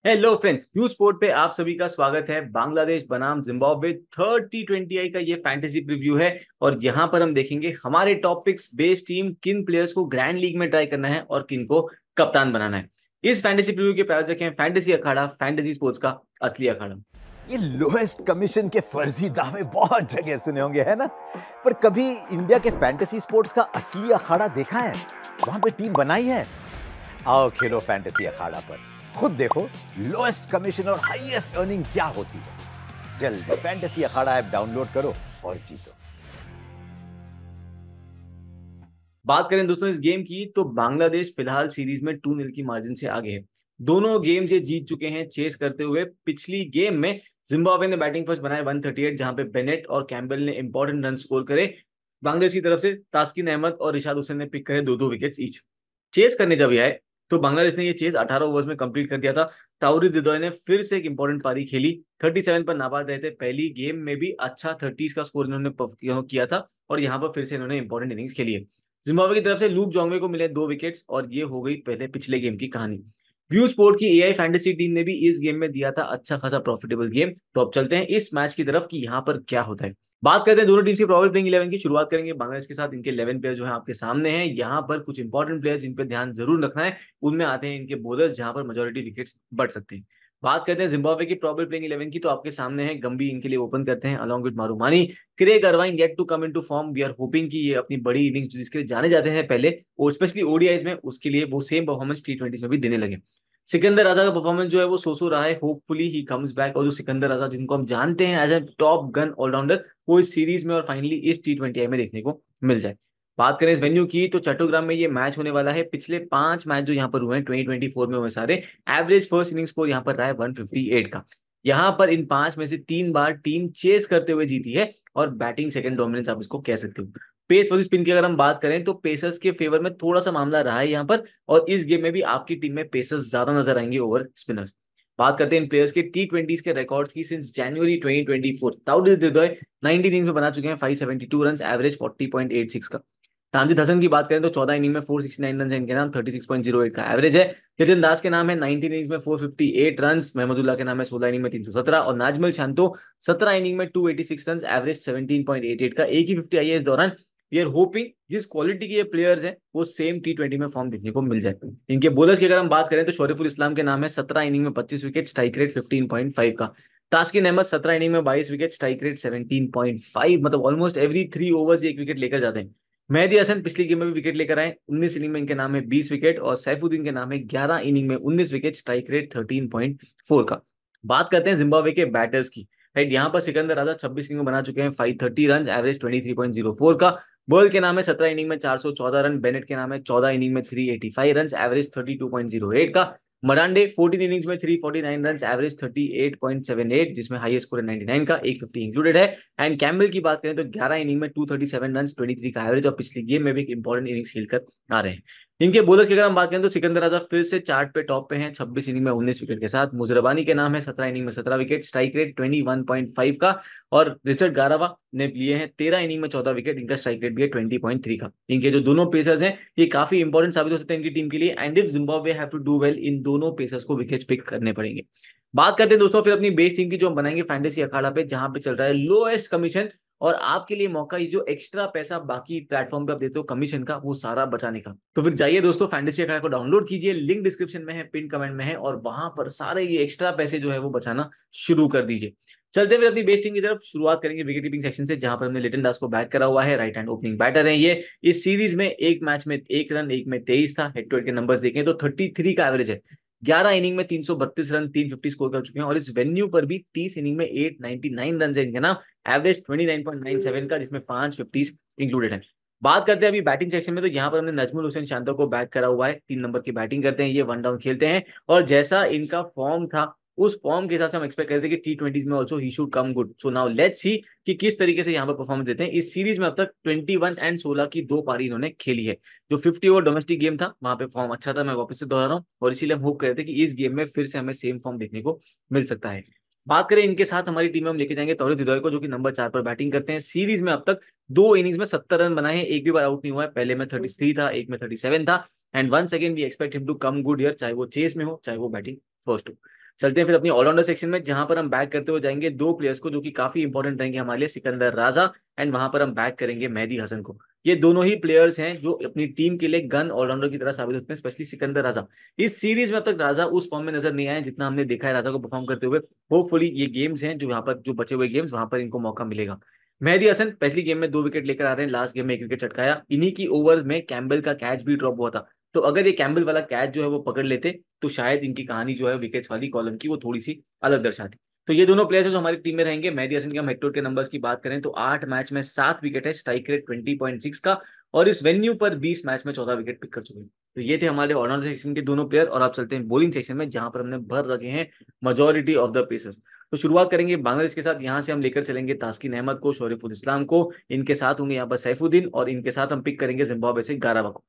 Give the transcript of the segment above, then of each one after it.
Hello friends, view sport पे आप सभी का स्वागत है। बांग्लादेश बनाम जिम्बाब्वे थर्ड T20I का ये फैंटेसी प्रीव्यू है और यहाँ पर हम देखेंगे हमारे टॉप पिक्स बेस टीम किन प्लेयर्स को ग्रैंड लीग में ट्राई करना है और किन को कप्तान बनाना है। इस फैंटेसी प्रीव्यू के प्रायोजक हैं फैंटेसी अखाड़ा, फैंटेसी स्पोर्ट्स का असली अखाड़ा। ये लोएस्ट कमीशन के फर्जी दावे बहुत जगह सुने होंगे, है ना? पर कभी इंडिया के फैंटेसी स्पोर्ट्स का असली अखाड़ा देखा है? वहां पे टीम बनाई है? आओ खेलो फैंटेसी अखाड़ा पर, खुद देखो लोएस्ट कमीशन और हाईएस्ट अर्निंग क्या होती है। जल्दी फैंटेसी अखाड़ा ऐप डाउनलोड करो और जीतो। बात करें दोस्तों इस गेम की, तो बांग्लादेश फिलहाल सीरीज में 2-0 की मार्जिन से आगे है। दोनों गेम्स ये जीत चुके हैं चेस करते हुए। पिछली गेम में जिम्बाब्वे ने बैटिंग फर्स्ट बनाए 138, जहां पे बेनेट और कैम्बेल ने इंपॉर्टेंट रन स्कोर करे। बांग्लादेश की तरफ से तास्किन अहमद और रिशाद हुसैन ने पिक करे 2-2 विकेट्स ईच। चेस करने जब ये आए तो बांग्लादेश ने ये चेस 18 ओवर्स में कंप्लीट कर दिया था। ताउरी दिदोय ने फिर से एक इंपॉर्टेंट पारी खेली, 37 पर नाबाद रहे थे। पहली गेम में भी अच्छा 30s का स्कोर इन्होंने किया था और यहाँ पर फिर से इन्होंने इंपॉर्टेंट इनिंग्स खेली है। जिम्बाब्वे की तरफ से लूक जोंगवे को मिले 2 विकेट्स और ये हो गई पहले पिछले गेम की कहानी। व्यू स्पोर्ट की एआई फैंटेसी टीम ने भी इस गेम में दिया था अच्छा खासा प्रॉफिटेबल गेम। तो अब चलते हैं इस मैच की तरफ कि यहाँ पर क्या होता है। बात करते हैं दोनों टीम्स की प्रोबेबल प्लेइंग 11 की। शुरुआत करेंगे बांग्लादेश के साथ। इनके 11 प्लेयर जो है आपके सामने हैं। यहाँ पर कुछ इंपॉर्टेंट प्लेयर्स जिन पर ध्यान जरूर रखना है, उनमें आते हैं इनके बॉलर्स, जहां पर मेजोरिटी विकेट्स बढ़ सकते हैं। बात करते हैं जिम्बाब्वे की प्रोबेबल प्लेइंग 11 की, तो आपके सामने है गंभी इनके लिए ओपन करते हैं along with Marumani. Craig Ervine yet to come into form. We are hoping कि ये अपनी बड़ी इनिंग्स जिसके लिए जाने जाते हैं पहले, और स्पेशली ओडीआईज में, उसके लिए वो सेम परफॉर्मेंस T20s में भी देने लगे। सिकंदर राजा का परफॉर्मेंस जो है वो सो रहा है। Hopefully he comes back. और जो सिकंदर राजा जिनको हम जानते हैं as a top gun allrounder, वो इस सीरीज में और फाइनली इस T20I में देखने को मिल जाए। बात करें इस वेन्यू की, तो चट्टोग्राम में ये मैच होने वाला है। पिछले 5 मैच जो यहाँ पर हुए हैं 2024 में हुए सारे, एवरेज फर्स्ट इनिंग स्कोर यहाँ पर रहा है 158 का। यहाँ पर इन 5 में से 3 बार टीम चेस करते हुए जीती है और बैटिंग सेकंड डोमिनेंस आप इसको कह सकते हो। पेस वर्सेस स्पिन की अगर हम बात करें तो पेसर्स के फेवर में थोड़ा सा मामला रहा है यहाँ पर, और इस गेम में भी आपकी टीम में पेसर्स ज्यादा नजर आएंगे ओवर स्पिनर्स। बात करते हैं इन प्लेयर्स के T20s के रिकॉर्ड्स की। सिंस जनवरी 2024 ताउड दिदोय 90 इनिंग्स में बना चुके हैं 572 रन, एवरेज 40.86 का। तानजीद हसन की बात करें तो 14 इनिंग में 469 रन है इनके नाम, 36.08 का एवरेज है। नितिन दास के नाम है 19 इनिंग्स में 458 रन। महमूदुल्लाह के नाम है 16 इनिंग में 317, और नाजमल शांतो 17 इनिंग में 286 रन, एवरेज 17.88 का। एक ही 50 आई है इस दौरान। वी आर होपिंग जिस क्वालिटी के ये प्लेयर्स हैं वो सेम T20 में फॉर्म देखने को मिल जाए। इनके बॉलर्स की अगर हम बात करें तो शोरिफुल इस्लाम के नाम है 17 इनिंग में 25 विकेट, स्ट्राइक रेट 15.5 का। तास्किन अहमद 17 इनिंग में 22 विकेट, स्ट्राइक रेट 17.5, मतलब ऑलमोस्ट एवरी 3 ओवर्स एक विकेट लेकर जाते हैं। मेहदी हसन पिछली गेम में भी विकेट लेकर आए, 19 इनिंग में इनके नाम है 20 विकेट, और सैफुद्दीन के नाम है 11 इनिंग में 19 विकेट, स्ट्राइक रेट 13.4 का। बात करते हैं जिम्बाब्वे के बैटर्स की। राइट, यहाँ पर सिकंदर राजा 26 इनिंग में बना चुके हैं 530 रन, एवरेज 23.04 का। बर्ल के नाम है 17 इनिंग में 414 रन। बेनेट के नाम है 14 इनिंग में 385 रन, एवरेज 32.08 का। मरांडे 14 इनिंग्स में 349 रन, एवरेज 38.78, जिसमें हाईएस्ट स्कोर है 99 का, 150 इंक्लूडेड है। एंड कैम्बल की बात करें तो 11 इनिंग में 237 रन, 23 का एवरेज, और पिछली गेम में भी एक इंपॉर्टेंट इनिंग्स खेलकर आ रहे हैं। इनके बॉलर्स की अगर हम बात करें तो सिकंदर राजा फिर से चार्ट पे टॉप पे हैं 26 इनिंग में 19 विकेट के साथ। मुजरबानी के नाम है 17 इनिंग में 17 विकेट, स्ट्राइक रेट 21.5 का। और रिचर्ड गारावा ने लिए हैं 13 इनिंग में 14 विकेट, इनका स्ट्राइक रेट भी है 20.3 का। इनके जो दोनों पेसर्स हैं ये काफी इंपॉर्टेंट साबित हो सकते हैं इनकी टीम के लिए। And if Zimbabwe have to do well, इन दोनों पेसर्स को विकेट्स पिक करने पड़ेंगे। बात करते हैं दोस्तों फिर अपनी बेस टीम की, जो हम बनाएंगे फैंटेसी अखाड़ा पे, जहां पे चल रहा है लोएस्ट कमीशन, और आपके लिए मौका, ये जो एक्स्ट्रा पैसा बाकी प्लेटफॉर्म पे आप देते हो कमीशन का, वो सारा बचाने का। तो फिर जाइए दोस्तों फैंटेसी अखाड़ा को डाउनलोड कीजिए, लिंक डिस्क्रिप्शन में है, पिन कमेंट में है, और वहां पर सारे ये एक्स्ट्रा पैसे जो है वो बचाना शुरू कर दीजिए। चलते हुए अपनी बेस टीम की तरफ शुरुआत करेंगे विकेट कीपिंग सेक्शन से, जहां पर हमने लिटन दास को बैक करा हुआ है। राइट हैंड ओपनिंग बैटर है ये। इस सीरीज में एक मैच में 1 रन, एक में 23 था। हेड टू हेड के नंबर्स देखें तो 33 का एवरेज है। 11 इनिंग में 332 रन, 350 स्कोर कर चुके हैं, और इस वेन्यू पर भी 30 इनिंग में 899 रन है इनके नाम, एवरेज 29.97 का, जिसमें 550 इंक्लूडेड है। बात करते हैं अभी बैटिंग सेक्शन में, तो यहाँ पर हमने नजमुल हुसैन शांतो को बैक करा हुआ है। 3 नंबर की बैटिंग करते हैं ये, 1 डाउन खेलते हैं, और जैसा इनका फॉर्म था उस फॉर्म के हिसाब से हम एक्सपेक्ट करते थे कि T20s में also he should come good. So now let's see कि किस तरीके से यहाँ पर परफॉर्मेंस देते हैं। इस सीरीज में अब तक 21 एंड 16 की 2 पारी इन्होंने खेली है। जो 50 ओवर डोमेस्टिक गेम था वहां पे फॉर्म अच्छा था, मैं वापस से दोहरा रहा हूँ, और इसीलिए हम होप कर रहे थे कि इस गेम में फिर से हमें सेम फॉर्म देखने को मिल सकता है। बात करें इनके साथ हमारी टीम में, हम लेके जाएंगे तौहीद हिदोय को, जो कि नंबर 4 पर बैटिंग करते हैं। सीरीज में अब तक 2 इनिंग्स में 70 रन बनाए हैं, एक भी बार आउट नहीं हुआ है। पहले में 33 था, एक में 37 था। And once again we expect him to come good here, चाहे वो चेस में हो चाहे वो बैटिंग फर्स्ट हो। चलते हैं फिर अपनी ऑलराउंडर सेक्शन में, जहां पर हम बैक करते हुए जाएंगे दो प्लेयर्स को जो कि काफी इंपॉर्टेंट रहेंगे हमारे लिए, सिकंदर राजा एंड वहां पर हम बैक करेंगे मेहदी हसन को। ये दोनों ही प्लेयर्स हैं जो अपनी टीम के लिए गन ऑलराउंडर की तरह साबित होते हैं, स्पेशली सिकंदर राजा। इस सीरीज में अब तक राजा उस फॉर्म में नजर नहीं आए जितना हमने देखा है राजा को परफॉर्म करते हुए। होपफुली ये गेम्स हैं जो यहाँ पर, जो बचे हुए गेम्स वहां पर इनको मौका मिलेगा। मेहदी हसन पहली गेम में 2 विकेट लेकर आ रहे हैं, लास्ट गेम में 1 विकेट चटकाया। इन्हीं की ओवर में कैम्बल का कैच भी ड्रॉप हुआ था, तो अगर ये कैम्बल वाला कैच जो है वो पकड़ लेते तो शायद इनकी कहानी जो है विकेट्स वाली कॉलम की वो थोड़ी सी अलग दर्शाती। तो ये दोनों प्लेयर्स जो हमारी टीम में रहेंगे। मेहदी हसन के हम हेड टू हेड के नंबर्स की बात करें तो 8 मैच में 7 विकेट है, स्ट्राइक रेट 20.6 का, और इस वेन्यू पर 20 मैच में 14 विकेट पिक कर चुके हैं। तो ये थे हमारे ऑलराउंडर सेक्शन के दोनों प्लेयर, और आप चलते हैं बॉलिंग सेक्शन में जहां पर हमने भर रखे हैं मेजोरिटी ऑफ द पेसर्स। तो शुरुआत करेंगे बांग्लादेश के साथ। यहाँ से हम लेकर चलेंगे तास्किन अहमद को, शरीफुल इस्लाम को, इनके साथ होंगे यहाँ पर सैफुद्दीन, और इनके साथ हम पिक करेंगे जिम्बाब्वे से गारावा को।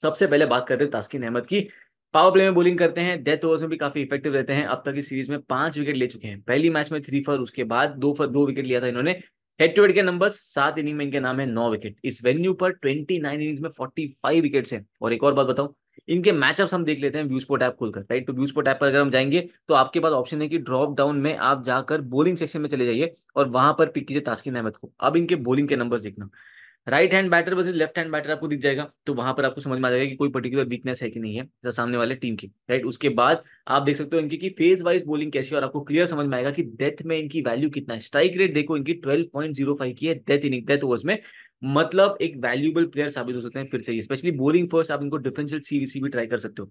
सबसे पहले बात करते हैं तास्किन अहमद की। पावर प्ले में बॉलिंग करते हैं, डेथ ओवर्स में भी काफी इफेक्टिव रहते हैं। अब तक इस सीरीज में 5 विकेट ले चुके हैं, पहली मैच में 3 फॉर, उसके बाद 2 विकेट लिया था इन्होंने। हेड टू हेड के नंबर्स, 7 इनिंग में इनके नाम है 9 विकेट। इस वेन्यू पर 29 इनिंग्स में 45 विकेट्स हैं। और एक और बात बताऊं, इनके मैचअप्स हम देख लेते हैं व्यू स्पोर्ट ऐप खोलकर, राइट। तो व्यू स्पोर्ट ऐप पर अगर हम जाएंगे तो आपके पास ऑप्शन है कि ड्रॉप डाउन में आप जाकर बॉलिंग सेक्शन में चले जाइए और वहां पर पिक कीजिए तास्किन अहमद को। अब इनके बॉलिंग के नंबर्स देखना, right hand batter versus left hand batter आपको दिख जाएगा, तो वहां पर आपको समझ में आ जाएगा कि कोई पर्टिकुलर वीकनेस है कि नहीं है तो सामने वाले टीम की, राइट। उसके बाद आप देख सकते हो इनकी की फेज वाइज बॉलिंग कैसी है, और आपको क्लियर समझ में आएगा कि डेथ में इनकी वैल्यू कितना है। स्ट्राइक रेट देखो इनकी 12.05 की है डेथ ओवर्स में, मतलब एक वैल्यूएबल प्लेयर साबित हो सकते हैं फिर से, स्पेशली बॉलिंग फर्स्ट आप इनको डिफरेंशियल सीवीसी भी ट्राई कर सकते हो।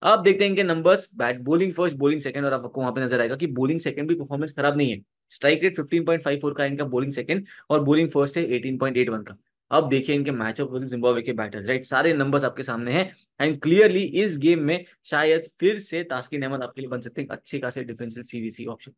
अब देखते हैं इनके numbers, bat bowling first bowling second, और आपको वहां पे नजर आएगा कि बॉलिंग सेकंड भी परफॉर्मेंस खराब नहीं है। स्ट्राइक रेट 15.54 का है इनका बॉलिंग सेकंड, और बॉलिंग फर्स्ट है 18.81 का। अब देखिए इनके मैचअप वर्सेस जिम्बाब्वे के बैटर्स, राइट, सारे नंबर्स आपके सामने हैं। एंड क्लियरली इस गेम में शायद फिर से तास्किन अहमद आपके लिए बन सकते हैं अच्छे खासे डिफरेंशियल सीवीसी ऑप्शन।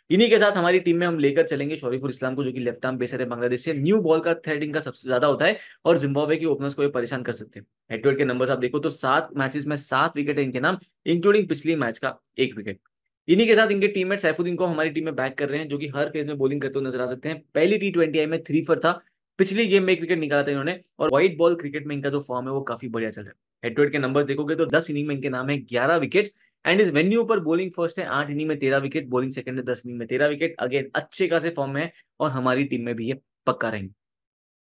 इन्हीं के साथ हमारी टीम में हम लेकर चलेंगे शरीफुल इस्लाम को, जो कि लेफ्ट आर्म पेसर है बांग्लादेश से। न्यू बॉल का थ्रेट इनका सबसे ज्यादा होता है और जिम्बाब्वे के ओपनर्स को ये परेशान कर सकते हैं। हेड टू हेड के नंबर्स आप देखो तो 7 मैचेस में 7 विकेट है इनके नाम, इंक्लूडिंग पिछले मैच का 1 विकेट। इन्हीं के साथ इनके टीममेट सैफुद्दीन को हमारी टीम में बैक कर रहे हैं, जो कि हर फेज में बॉलिंग करते हुए नजर आ सकते हैं। पहली T20 आई में 3 फॉर था, पिछली गेम में 1 विकेट निकाला था इन्होंने, और व्हाइट बॉल क्रिकेट में इनका जो फॉर्म है वो काफी बढ़िया चल रहा है। हेड टू हेड के नंबर्स देखोगे तो 10 इनिंग में इनके नाम है 11 विकेट, एंड इस वेन्यू पर बॉलिंग फर्स्ट है 8 इनिंग में 13 विकेट, बॉलिंग सेकंड है 10 इनिंग में 13 विकेट। अगेन अच्छे खासे फॉर्म में है, और हमारी टीम में भी ये पक्का रहेंगे।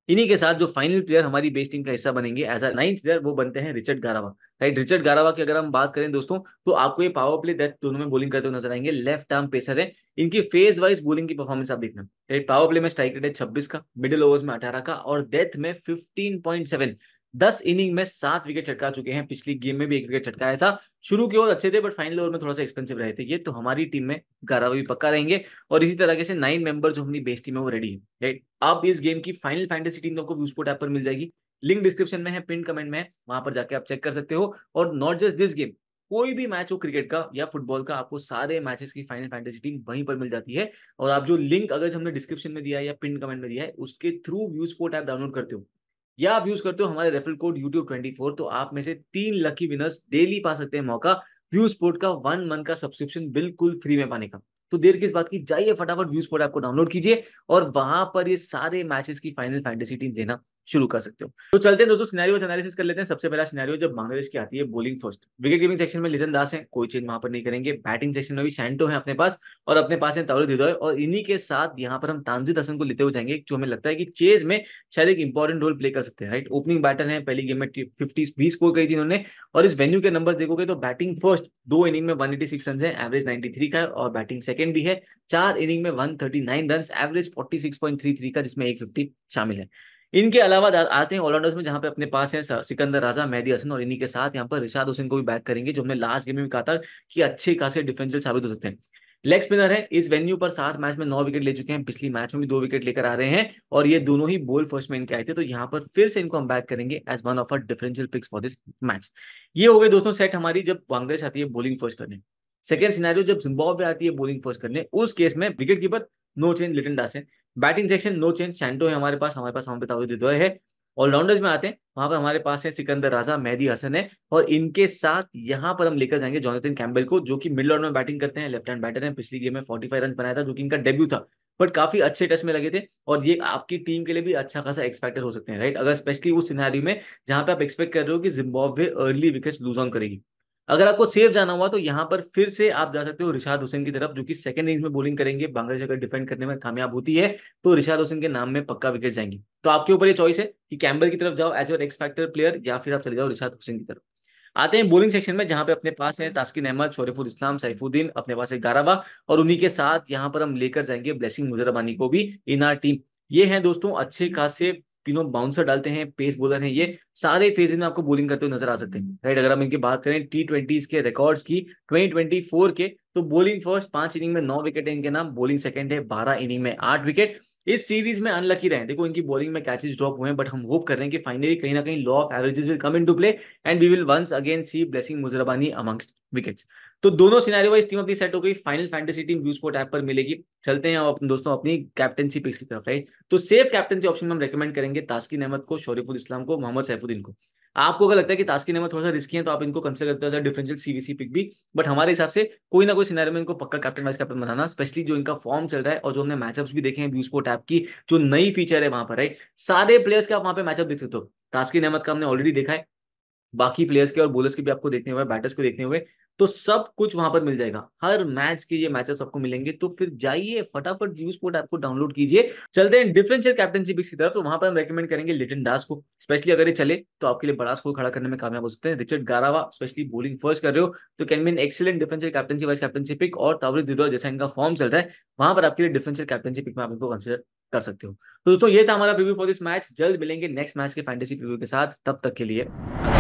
इन्हीं के साथ जो फाइनल प्लेयर हमारी बेस टीम का हिस्सा बनेंगे एज अ 9th प्लेयर, वो बनते हैं रिचर्ड गारावा, राइट। रिचर्ड गारावा की अगर हम बात करें दोस्तों, तो आपको ये पावर प्ले डेथ दोनों में बॉलिंग करते हुए नजर आएंगे। लेफ्ट आर्म पेसर है, इनकी फेज वाइज बॉलिंग की परफॉर्मेंस आप देखना, राइट। पावर प्ले में स्ट्राइक रेट है 26 का, मिडिल ओवर्स में 18 का, और डेथ में 15.7। 10 इनिंग में 7 विकेट चटका चुके हैं, पिछली गेम में भी 1 विकेट चटकाया था। शुरू के ओवर अच्छे थे बट फाइनल ओवर में थोड़ा सा एक्सपेंसिव रहे थे ये, तो हमारी टीम में गारावा भी पक्का रहेंगे। और इसी तरह से 9 मेंबर जो हमारी बेस टीम है वो रेडी है, राइट। अब इस गेम की फाइनल फैंटेसी टीम आपको व्यूस्पोर्ट ऐप पर मिल जाएगी, लिंक डिस्क्रिप्शन में है, पिन कमेंट में है, वहां पर जाके आप चेक कर सकते हो। और नॉट जस्ट दिस गेम, कोई भी मैच हो क्रिकेट का या फुटबॉल का, आपको सारे मैचेस की फाइनल फैंटेसी टीम वहीं पर मिल जाती है। और आप जो लिंक अगर हमने डिस्क्रिप्शन में दिया है या पिन कमेंट में दिया है, उसके थ्रू व्यूस्पोर्ट ऐप डाउनलोड करते हो या आप यूज करते हो हमारे रेफरल कोड YouTube24, तो आप में से 3 लकी विनर्स डेली पा सकते हैं मौका व्यू स्पोर्ट का 1 मंथ का सब्सक्रिप्शन बिल्कुल फ्री में पाने का। तो देर किस बात की, जाइए फटाफट व्यू स्पोर्ट ऐप को डाउनलोड कीजिए और वहां पर ये सारे मैचेस की फाइनल फैंटेसी टीम देना शुरू कर सकते हो। तो चलते हैं दोस्तों, सिनेरियो एनालिसिस कर लेते हैं। सबसे पहला सिनेरियो जब बांग्लादेश की आती है bowling first, wicket keeping section में लिटन दास है, कोई चेंज वहां पर नहीं करेंगे। बैटिंग सेक्शन में भी शैंटो है अपने पास, और अपने पास है ताउल दिदोय, और इन्हीं के साथ यहाँ पर हम तानजीद हसन को लेते हुए जाएंगे, जो हमें लगता है कि चेज में शायद एक इंपॉर्टेंट रोल प्ले कर सकते हैं, राइट। ओपनिंग बैटर है, पहली गेम में 50 भी स्कोर करी थी इन्होंने, और इस वेन्यू के नंबर देखोगे तो बैटिंग फर्स्ट 2 इनिंग में 186 रन है, एवरेज 93 का है, और बैटिंग सेकंड भी है 4 इनिंग में 139 रन, एवरेज 46.33 का, जिसमें 150 शामिल है। इनके अलावा आते हैं ऑलराउंडर्स में, जहां पे अपने पास है सिकंदर राजा, मेहदी हसन, और इन्हीं के साथ यहाँ पर रिशाद हुसैन को भी बैक करेंगे, जो हमने लास्ट गेम में भी कहा था कि अच्छे खासे डिफरेंशियल साबित हो सकते हैं। लेग स्पिनर है, इस वेन्यू पर 7 मैच में 9 विकेट ले चुके हैं, पिछली मैच में भी 2 विकेट लेकर आ रहे हैं, और ये दोनों ही बॉल फर्स्ट में इनके आए थे, तो यहाँ पर फिर से इनको हम बैक करेंगे as one of our differential picks for this match. ये हो गए दोस्तों सेट हमारी जब बांग्लादेश आती है बॉलिंग फर्स्ट करने। सेकंड सिनेरियो जब जिम्बाब्वे आती है बॉलिंग फर्स्ट करने, उस केस में wicket keeper no change Liton Das है, batting section no change Shanto है हमारे पास हम बताओ दिदोय है। ऑलराउंडर्स में आते हैं, वहां पर हमारे पास है सिकंदर राजा, मेहदी हसन है, और इनके साथ यहाँ पर हम लेकर जाएंगे जॉनथन कैम्बेल को, जो कि मिडिल ऑर्डर में बैटिंग करते हैं, लेफ्ट हैंड बैटर हैं। पिछली गेम में 45 रन बनाया था, जो कि इनका डेब्यू था, बट काफी अच्छे टेस्ट में लगे थे, और ये आपकी टीम के लिए भी अच्छा खासा एक्सपेक्टर हो सकते हैं, राइट। अगर स्पेशली उस सिनेरियो में जहां पे आप एक्सपेक्ट कर रहे हो कि Zimbabwe early wickets lose on करेगी। अगर आपको सेफ जाना हुआ तो यहाँ पर फिर से आप जा सकते हो रिशाद हुसैन की तरफ, जो कि सेकंड इनिंग्स में बॉलिंग करेंगे। बांग्लादेश अगर डिफेंड करने में कामयाब होती है तो रिशाद हुसैन के नाम में पक्का विकेट जाएंगी। तो आपके ऊपर ये चॉइस है कि कैम्बल की तरफ जाओ as your X factor player, या फिर आप चले जाओ रिशाद हुसैन की तरफ। आते हैं बॉलिंग सेक्शन में, जहां पे अपने पास है तास्किन अहमद, शरीफुल इस्लाम, सैफुद्दीन, अपने पास है गाराबा, और उन्हीं के साथ यहाँ पर हम लेकर जाएंगे ब्लेसिंग मुजरबानी को भी इन आर टीम। ये हैं दोस्तों अच्छे खासे तीनों बाउंसर डालते हैं, पेस बॉलर हैं, ये सारे फेजेस में आपको बॉलिंग करते हुए नजर आ सकते हैं, राइट। अगर हम इनकी बात करें T20s के रिकॉर्ड्स की, 2024 के, तो बॉलिंग फर्स्ट 5 इनिंग में 9 विकेट है इनके नाम, बॉलिंग सेकंड है 12 इनिंग में 8 विकेट। इस सीरीज में अनलकी रहे, देखो इनकी बॉलिंग में कैचेस ड्रॉप हुए हैं, बट हम होप कर रहे हैं कि फाइनली कहीं ना कहीं law of averages will come into play and we will once again see Blessing Muzarabani amongst wickets. तो दोनों सिनेरियो वाइज टीम अपनी सेट हो गई, final fantasy team view sport app पर मिलेगी। चलते हैं अब दोस्तों अपनी कैप्टनसी पिक्स की तरफ, राइट। तो सेफ कैप्टनसी ऑप्शन में हम रेकमेंड करेंगे तास्किन अहमद को, शरीफुल इस्लाम को, मोहम्मद सैफुद्दीन को। आपको अगर लगता है कि तास्किन अहमद थोड़ा सा रिस्की है तो आप इनको कंसिडर करते हो डिफरेंशियल सीवीसी पिक भी, बट हमारे हिसाब से कोई ना कोई सिनेरियो में इनको पक्का कैप्टन वाइस कैप्टन बनाना, स्पेशली जो इनका फॉर्म चल रहा है और जो हमने मैचअप्स भी देखे हैं व्यू स्पोर्ट ऐप की जो नई फीचर है वहां पर, राइट। सारे प्लेयर्स के आप वहां पे मैचअप देख सकते हो। तास्किन अहमद का हमने ऑलरेडी देखा है, बाकी प्लेयर्स के और बॉलर्स के भी आपको देखने हुए, बैटर्स को देखने हुए, तो सब कुछ वहां पर मिल जाएगा। हर मैच के ये मैचेस आपको मिलेंगे, तो फिर जाइए फटाफट व्यू स्पोर्ट ऐप को डाउनलोड कीजिए। चलते हैं डिफरेंशियल कैप्टनशिप की तरफ, तो वहां पर हम रेकमेंड करेंगे लिटन दास को, स्पेशली अगर ये चले तो आपके लिए बड़ा स्कोर खड़ा करने में कामयाब हो सकते हैं। Richard Ngarava, specially bowling first कर रहे हो तो can be an excellent differential captaincy vice captaincy pick, और तावरी दिदौर जैसा इनका फॉर्म चल रहा है वहां पर आपके लिए डिफरेंशियल कैप्टनशिप पिक में आप इनको कंसिडर कर सकते हो। तो दोस्तों ये था हमारा प्रीव्यू फॉर दिस मैच। जल्द मिलेंगे नेक्स्ट मैच के फैंटेसी प्रीव्यू के साथ, तब तक के लिए।